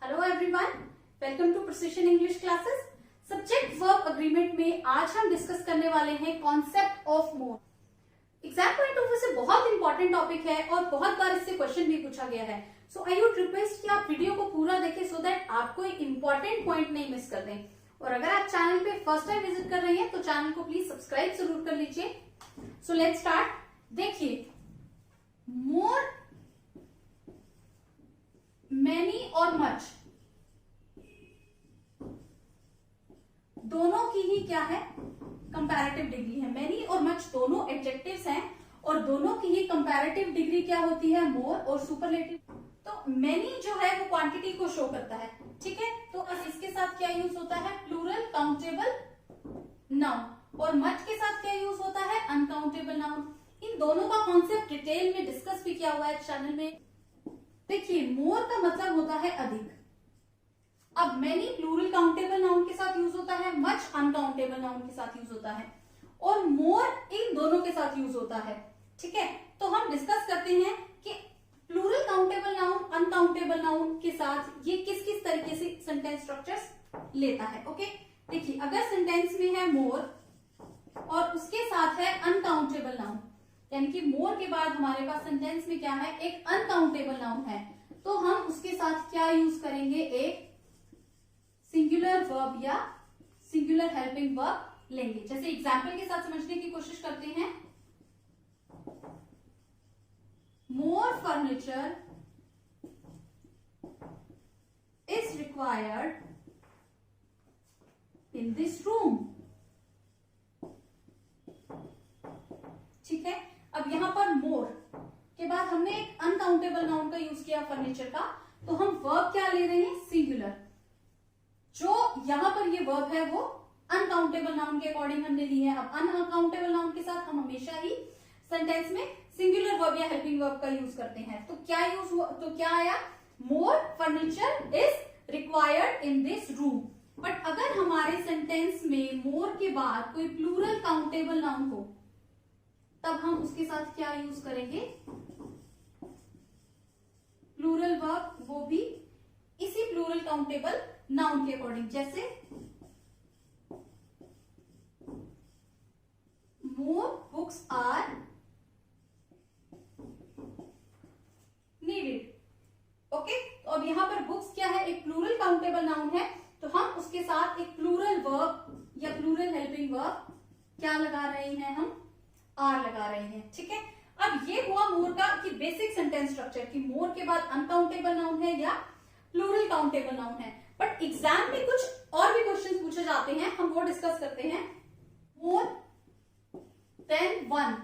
Hello everyone, welcome to precision English classes. Subject verb agreement में आज हम discuss करने वाले हैं concept of more. Exam point of view से बहुत इंपॉर्टेंट टॉपिक है और बहुत बार इससे क्वेश्चन भी पूछा गया है। सो आई वुड रिक्वेस्ट कि आप वीडियो को पूरा देखें सो दैट आपको एक इंपॉर्टेंट पॉइंट नहीं मिस कर दें। और अगर आप चैनल पे फर्स्ट टाइम विजिट कर रहे हैं तो चैनल को प्लीज सब्सक्राइब जरूर कर लीजिए। So let's start. देखिए, मोर, मैनी और मच दोनों की ही क्या है, कंपैरेटिव डिग्री है। मैनी और मच दोनों एडजेक्टिव्स हैं और दोनों की ही कंपैरेटिव डिग्री क्या होती है, मोर और सुपरलेटिव। तो मैनी जो है वो क्वांटिटी को शो करता है, ठीक है। तो इसके साथ क्या यूज होता है, प्लूरल काउंटेबल नाउन। और मच के साथ क्या यूज होता है, अनकाउंटेबल नाउन। इन दोनों का कॉन्सेप्ट डिटेल में डिस्कस भी किया हुआ है चैनल में। देखिए, मोर का मतलब होता है अधिक। अब मैनी प्लूरल काउंटेबल नाउन के साथ यूज होता है, मच अनकाउंटेबल नाउन के साथ यूज होता है और मोर इन दोनों के साथ यूज होता है, ठीक है। तो हम डिस्कस करते हैं कि plural countable noun uncountable noun के साथ ये किस किस तरीके से सेंटेंस स्ट्रक्चर्स लेता है। ओके, देखिए, अगर सेंटेंस में है मोर और उसके साथ है अनकाउंटेबल नाउन, यानी कि मोर के बाद हमारे पास सेंटेंस में क्या है, एक अनकाउंटेबल नाउन है, तो हम उसके साथ क्या यूज करेंगे, एक सिंगुलर वर्ब या सिंगुलर हेल्पिंग वर्ब लेंगे। जैसे एग्जाम्पल के साथ समझने की कोशिश करते हैं। More furniture is required in this room, ठीक है। अब यहां पर मोर के बाद हमने एक अनकाउंटेबल नाउन का यूज किया फर्नीचर का, तो हम वर्ब क्या ले रहे हैं, सिंगुलर। जो यहां पर ये वर्ब है वो अनकाउंटेबल नाउन के अकॉर्डिंग हमने ली है। अब अनकाउंटेबल नाउन के साथ हम हमेशा ही सेंटेंस में सिंगुलर वर्ब या हेल्पिंग वर्ब का यूज करते हैं। तो क्या यूज हुआ, तो क्या आया, more furniture is required in this room. But अगर हमारे सेंटेंस में मोर के बाद कोई प्लूरल काउंटेबल नाउन हो, तब हम उसके साथ क्या यूज करेंगे, प्लूरल वर्ब, वो भी इसी प्लूरल काउंटेबल नाउन के अकॉर्डिंग। जैसे more books are needed. Okay, तो अब यहां पर बुक्स क्या है, एक प्लूरल काउंटेबल नाउन है, तो हम उसके साथ एक प्लूरल वर्ब या प्लूरल हेल्पिंग वर्ब क्या लगा रहे हैं, हम आर लगा रहे हैं, ठीक है। अब ये हुआ मोर का कि बेसिक सेंटेंस स्ट्रक्चर कि मोर के बाद अनकाउंटेबल नाउन है या प्लूरल काउंटेबल नाउन है। बट एग्जाम में कुछ और भी क्वेश्चन पूछे जाते हैं, हम वो डिस्कस करते हैं। मोर देन वन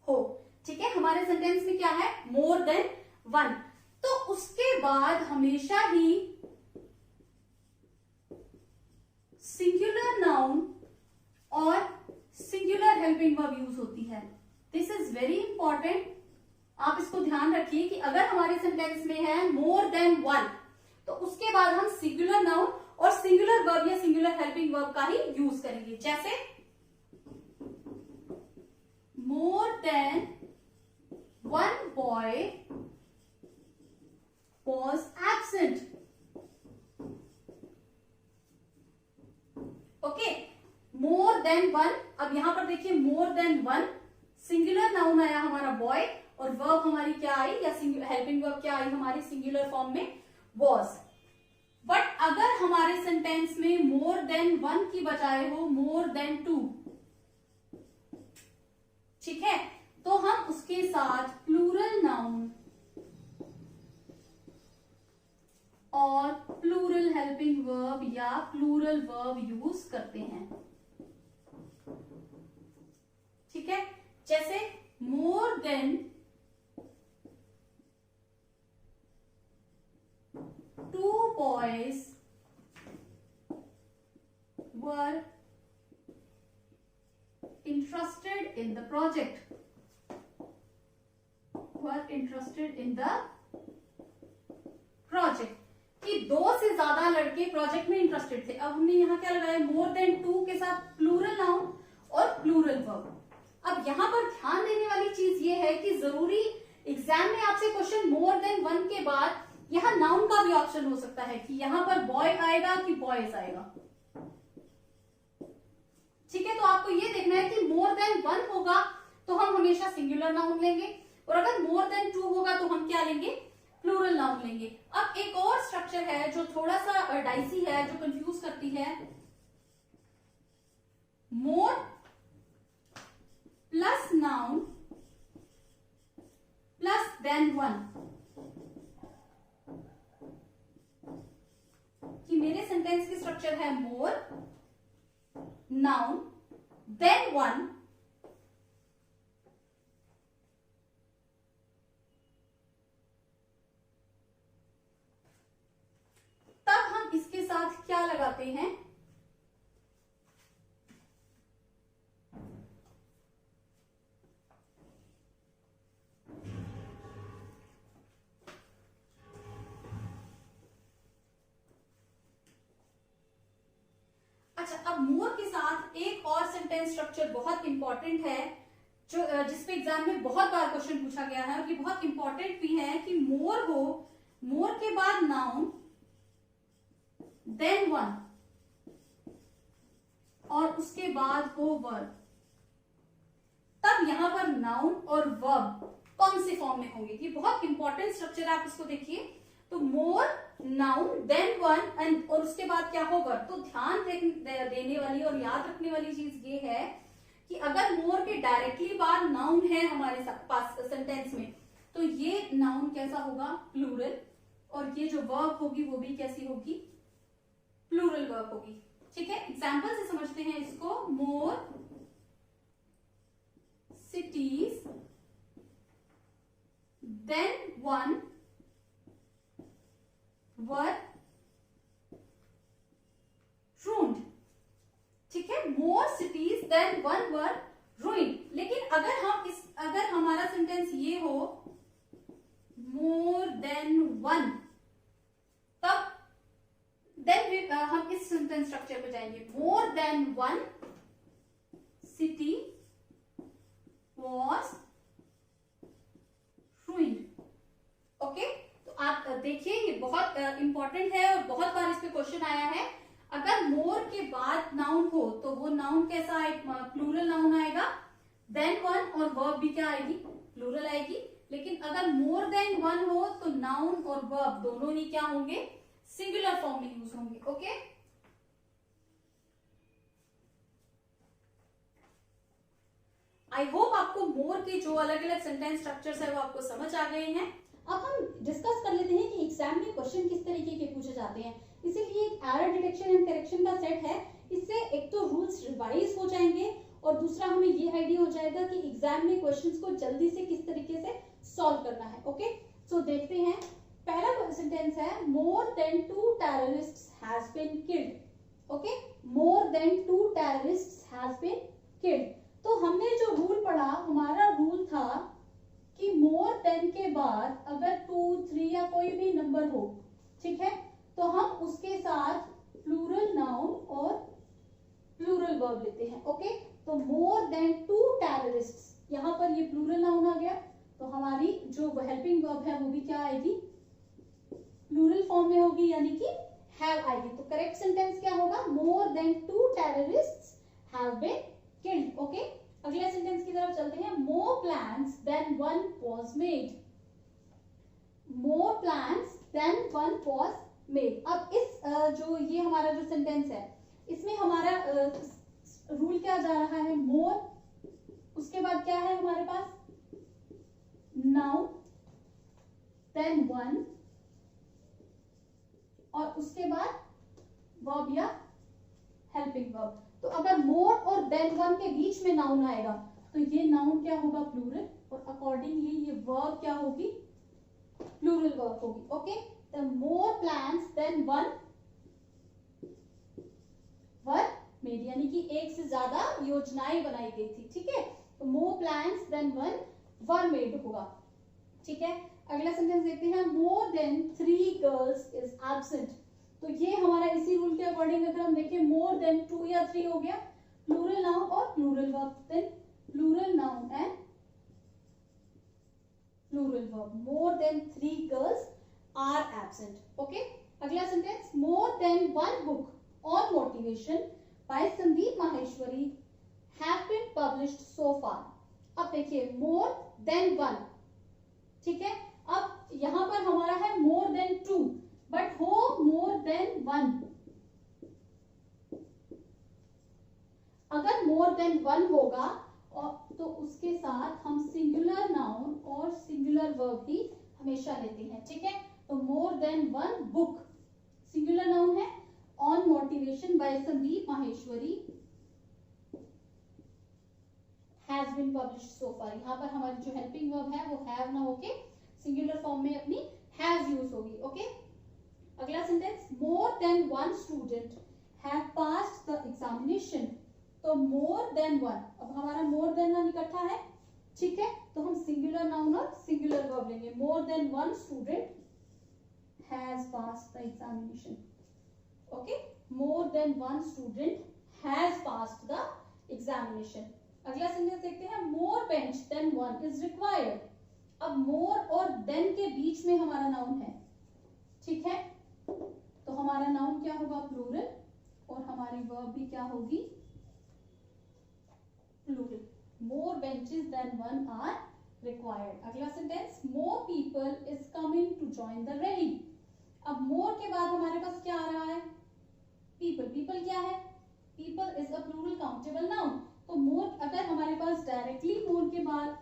हो, ठीक है, हमारे सेंटेंस में क्या है, मोर देन वन। तो उसके बाद हमेशा ही सिंगुलर नाउन और सिंगुलर हेल्पिंग वर्ब यूज होती है। दिस इज वेरी इंपॉर्टेंट, आप इसको ध्यान रखिए कि अगर हमारे सेंटेंस में है मोर देन वन, तो उसके बाद हम सिंगुलर नाउन और सिंगुलर वर्ब या सिंगुलर हेल्पिंग वर्ब का ही यूज करेंगे। जैसे more then one boy was absent. Okay, more then one. अब यहां पर देखिए, more than one singular noun आया हमारा बॉय और वर्ब हमारी क्या आई, या हेल्पिंग वर्ब क्या आई हमारी, सिंगुलर फॉर्म में वॉज। बट अगर हमारे सेंटेंस में मोर देन वन की बजाय हो मोर देन टू, ठीक है, तो हम उसके साथ प्लूरल नाउन और प्लूरल हेल्पिंग वर्ब या प्लूरल वर्ब यूज करते हैं, ठीक है। जैसे more than two boys were interested in the project, were interested in the project, कि दो से ज्यादा लड़के प्रोजेक्ट में इंटरेस्टेड थे। अब हमने यहां क्या लगाया, मोर देन टू के साथ प्लूरल नाउन और प्लूरल वर्ब। अब यहां पर ध्यान देने वाली चीज ये है कि जरूरी एग्जाम में आपसे क्वेश्चन मोर देन वन के बाद यहाँ नाउन का भी ऑप्शन हो सकता है कि यहाँ पर बॉय आएगा कि बॉयज आएगा। ठीक है, तो आपको ये देखना है कि मोर देन वन होगा तो हम हमेशा सिंगुलर नाउन लेंगे, और अगर मोर देन टू होगा तो हम क्या लेंगे, प्लूरल नाउन लेंगे। अब एक और स्ट्रक्चर है जो थोड़ा सा डाइसी है, जो कंफ्यूज करती है, more plus noun plus than one, कि मेरे सेंटेंस की स्ट्रक्चर है मोर नाउन देन वन, तब हम इसके साथ क्या लगाते हैं, अच्छा, अब मोर के साथ एक और सेंटेंस स्ट्रक्चर बहुत इंपॉर्टेंट है, जो जिसपे एग्जाम में बहुत बार क्वेश्चन पूछा गया है और ये बहुत इंपॉर्टेंट भी है, कि मोर हो, मोर के बाद नाउन देन वन और उसके बाद हो वर्ब, तब यहां पर नाउन और वर्ब कौन से फॉर्म में होंगे। ये बहुत इंपॉर्टेंट स्ट्रक्चर है, आप इसको देखिए। तो मोर नाउन देन वन एंड और उसके बाद क्या हो वर्ब। तो ध्यान देने वाली और याद रखने वाली चीज ये है कि अगर मोर के डायरेक्टली बाद नाउन है हमारे पास सेंटेंस में, तो ये नाउन कैसा होगा, प्लूरल, और ये जो वर्ब होगी वो भी कैसी होगी, प्लूरल वर्ब होगी। ठीक है, एग्जाम्पल से समझते हैं इसको। मोर सिटीज देन वन वर रून्ड। ठीक है, मोर सिटीज देन वन वर रूइंड। लेकिन अगर हमारा सेंटेंस ये हो मोर देन वन, तब देन हम इस सेंटेंस स्ट्रक्चर पे जाएंगे। More than one city was ruined. Okay, तो आप देखिए ये बहुत इंपॉर्टेंट है और बहुत बार इस पे क्वेश्चन आया है। अगर मोर के बाद नाउन हो तो वो नाउन कैसा आएगा, प्लूरल नाउन आएगा, देन वन, और वर्ब भी क्या आएगी, प्लूरल आएगी। लेकिन अगर मोर देन वन हो तो नाउन और वर्ब दोनों ही क्या होंगे, सिंगुलर फॉर्म में यूज होंगे। ओके, आई होप आपको मोर के जो अलग अलग सेंटेंस स्ट्रक्चर्स है वो आपको समझ आ गए हैं। अब हम डिस्कस कर लेते हैं कि एग्जाम में क्वेश्चन किस तरीके के पूछे जाते हैं। इसीलिए एक एरर डिटेक्शन एंड करेक्शन का सेट है। इससे एक तो रूल्स रिवाइज हो जाएंगे और दूसरा हमें ये आइडिया हो जाएगा कि एग्जाम में क्वेश्चंस को जल्दी से किस तरीके से सॉल्व करना है। ओके, सो देखते हैं। पहला सेंटेंस है more than 2 terrorists has been killed. Okay, more than 2 terrorists has been killed. तो हमने जो रूल पढ़ा, हमारा रूल था कि मोर देन के बाद अगर 2, 3 या कोई भी नंबर हो, ठीक है, तो हम उसके साथ प्लूरल नाउन और प्लूरल वर्ब लेते हैं। ओके, तो मोर देन 2 टेररिस्ट्स, यहां पर ये प्लूरल नाउन आ गया, तो हमारी जो हेल्पिंग वर्ब है वो भी क्या आएगी, प्लूरल फॉर्म में होगी, यानी कि हैव आएगी। तो करेक्ट सेंटेंस क्या होगा, more than 2 terrorists have been killed. Okay, अगले सेंटेंस की तरफ चलते हैं। More plans than one was made. More plans than one was made. अब इस जो ये हमारा जो सेंटेंस है, इसमें हमारा रूल क्या जा रहा है, मोर, उसके बाद क्या है हमारे पास, नाउन देन वन, और उसके बाद वर्ब या हेल्पिंग वर्ब। तो अगर मोर और देन वन के बीच में नाउन आएगा तो ये नाउन क्या होगा, प्लूरल, और अकॉर्डिंगली ये वर्ब क्या होगी, प्लूरल वर्ब होगी। ओके, तो more plans than one were made, यानी कि एक से ज्यादा योजनाएं बनाई गई थी। ठीक है, तो more plans than one were made होगा। ठीक है, अगला सेंटेंस देखते हैं। More than 3 girls is absent. तो ये हमारा इसी रूल के अकॉर्डिंग अगर हम देखें, मोर देन 2 या 3 हो गया, प्लूरल नाउन और plural verb, then plural noun and plural verb. More than 3 girls are absent. Okay. अगला sentence, more than one book on motivation by Sandeep Maheshwari have been published so far. अब देखिए more than one, ठीक है. अब यहां पर हमारा है more than 2, बट हो more than 1. अगर more than 1 होगा तो उसके साथ हम सिंगुलर नाउन और सिंगुलर वर्ब ही हमेशा लेते हैं, ठीक है. तो more than one book singular noun है, on motivation by Sandeep Maheshwari has been published so far. यहाँ पर हमारी जो हेल्पिंग वर्ब है वो have ना होके सिंगुलर फॉर्म में अपनी has यूज होगी. ओके. अगला sentence, more than one student have passed the examination. तो more than one, अब हमारा more than वन इकट्ठा है, ठीक है. तो हम सिंगुलर नाउन और सिंगुलर वर्ब लेंगे. more than one student has passed the examination. Okay. more than one student has passed the examination. अगला सेंटेंस देखते हैं, more bench than one is required. अब more और then के बीच में हमारा नाउन है, ठीक है. तो हमारा नाउन क्या होगा, प्लूरल, और हमारी वर्ब भी क्या होगी, plural. more benches than one are required. अगला sentence, more people is coming to join the rally. अब more के बाद हमारे पास क्या आ रहा है, people. people क्या है, people is a plural countable noun. तो more, अगर हमारे पास डायरेक्टली more के बाद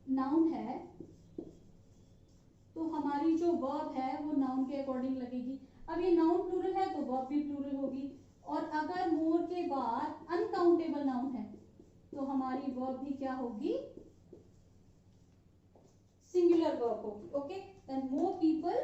नाउन है तो हमारी जो वर्ब है वो नाउन के अकॉर्डिंग लगेगी. अब ये नाउन प्लूरल है तो वर्ब भी प्लूरल होगी. और अगर मोर के बाद अनकाउंटेबल नाउन है तो हमारी वर्ब भी क्या होगी, सिंगुलर वर्ब होगी. ओके. Then more people